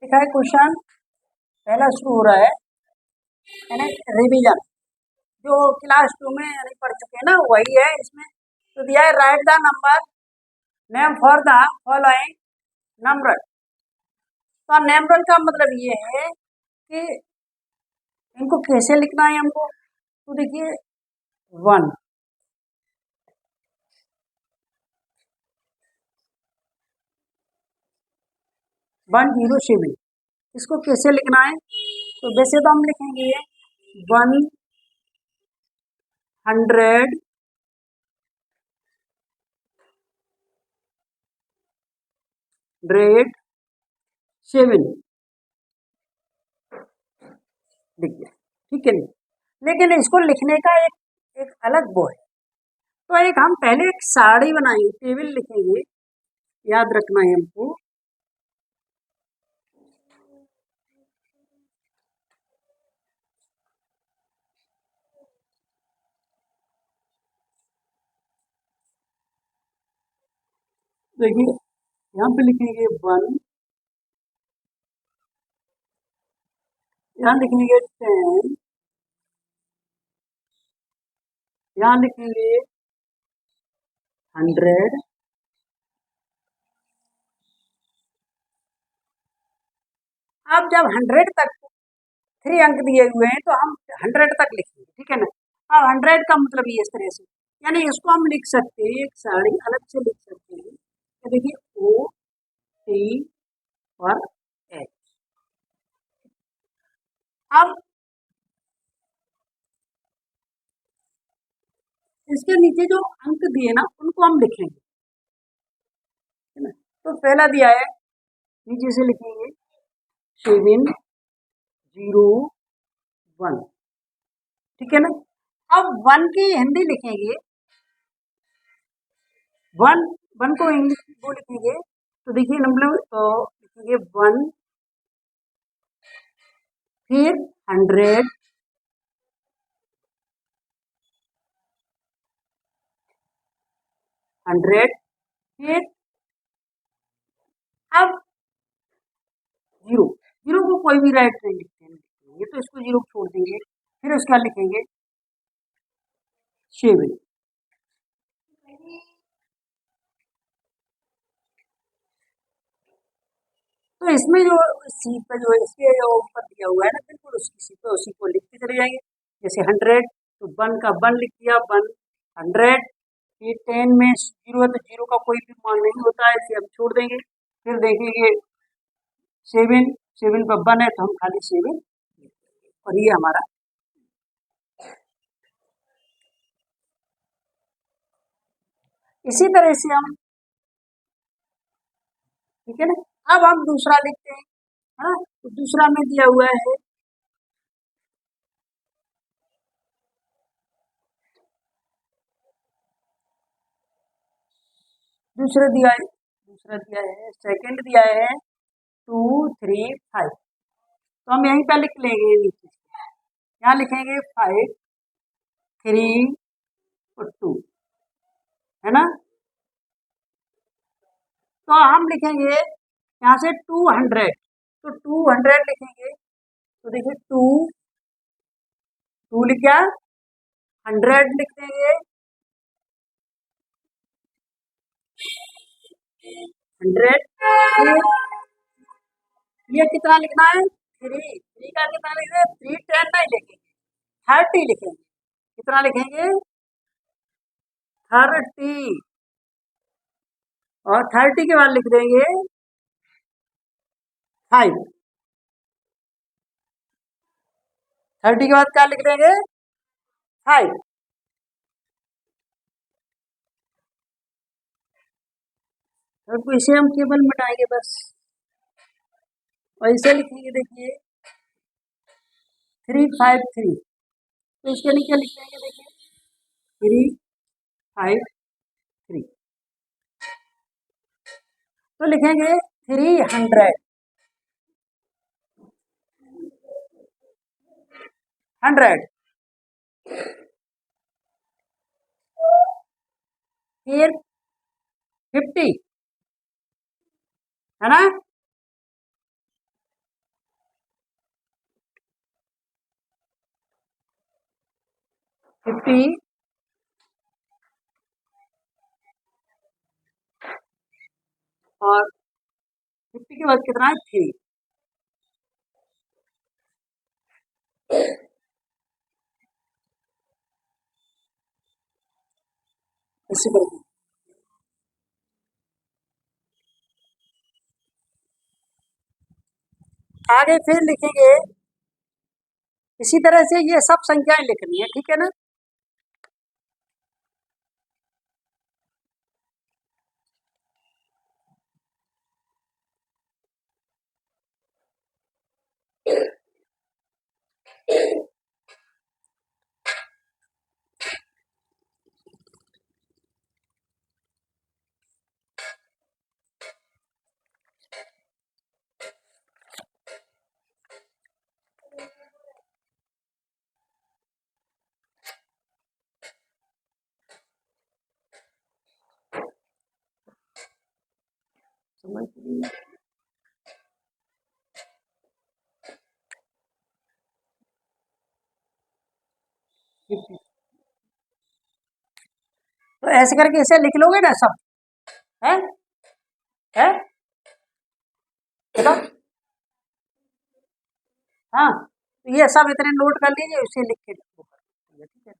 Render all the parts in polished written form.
लिखा है क्वेश्चन पहला शुरू हो रहा है यानी रिवीजन जो क्लास 2 में यानी पढ़ चुके हैं ना वही है इसमें। तो दिया है right the number name for the following number. तो नंबर का मतलब ये है कि इनको कैसे लिखना है हमको। तो देखिए 1 107 इसको कैसे लिखना है। तो वैसे तो हम लिखेंगे 100 ग्रेड 7 लिख दिया, ठीक है नहीं। लेकिन इसको लिखने का एक अलग वो है। तो एक हम पहले एक साड़ी बनाएंगे, टेबल लिखेंगे, याद रखना है हमको। देखिए यहाँ पे लिखेंगे 1, यहाँ लिखेंगे 10, यहाँ लिखेंगे 100, अब जब 100 तक 3 अंक दिए हुए हैं तो हम 100 तक लिखेंगे, ठीक है ना। अब 100 का मतलब ये इस तरह से, यानी इसको हम लिख सकते हैं, एक साड़ी अलग से लिख सकते हैं। तो देखिए OT और H। अब इसके नीचे जो अंक दिए ना उनको हम लिखेंगे, है ना। तो पहला दिया है, नीचे से लिखेंगे 701, ठीक है ना। अब 1 की हिंदी लिखेंगे, 1 1 को इंग्लिश वो लिखेंगे। तो देखिए मतलब लिखेंगे 1, फिर 100, फिर अब जीरो। जीरो को कोई भी राइट नहीं लिखेंगे, तो इसको जीरो छोड़ देंगे। फिर उसके बाद लिखेंगे 7। तो इसमें जो सी पे जो इसके जो ऊपर दिया हुआ है ना, बिल्कुल उसकी सी पे उसी को लिखते चले जाएंगे। जैसे 100 तो 1 का 1 लिख दिया, 100। फिर 10 में जीरो है तो जीरो का कोई भी मान नहीं होता है, इसे हम छोड़ देंगे। फिर देखेंगे 7, 7 पर 1 है तो हम खाली 7, और ये हमारा इसी तरह से हम, ठीक है ना। अब हम दूसरा लिखते हैं, हाँ। तो दूसरा में दिया हुआ है दूसरा दिया है सेकंड दिया है 2 3 5। तो हम यहीं पर लिख लेंगे नीचे से। यहाँ लिखेंगे 5 3 और 2, है ना। तो हम लिखेंगे यहाँ से 200, तो 200 लिखेंगे। तो देखिए 2 लिख गया, 100 लिख देंगे, 100। ये कितना लिखना है, 3 का कितना लिखेंगे, 310 नहीं लिखेंगे, 30 लिखेंगे। कितना लिखेंगे, 30। और 30 के बाद लिख देंगे 5। 30 के बाद क्या लिख देंगे, 5। तो इसे हम केवल मिटाएंगे बस, और इसे लिखेंगे देखिए 353। तो इसके नीचे लिख देंगे देखिए 353। तो लिखेंगे 300, 100, फिर 50, है ना। 50 और 50 के बाद कितना है 3। इसी करके आगे फिर लिखेंगे इसी तरह से ये सब संख्याएं लिखनी है, ठीक है ना। समझ लीजिए। तो ऐसे करके इसे लिख लोगे ना सब, है है बताओ। हाँ, तो ये सब इतने नोट कर लीजिए, इसे लिख के वो कर दीजिए, ठीक है।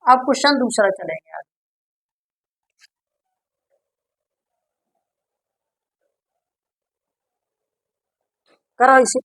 अब क्वेश्चन दूसरा चलेंगे आगे। करो इसे।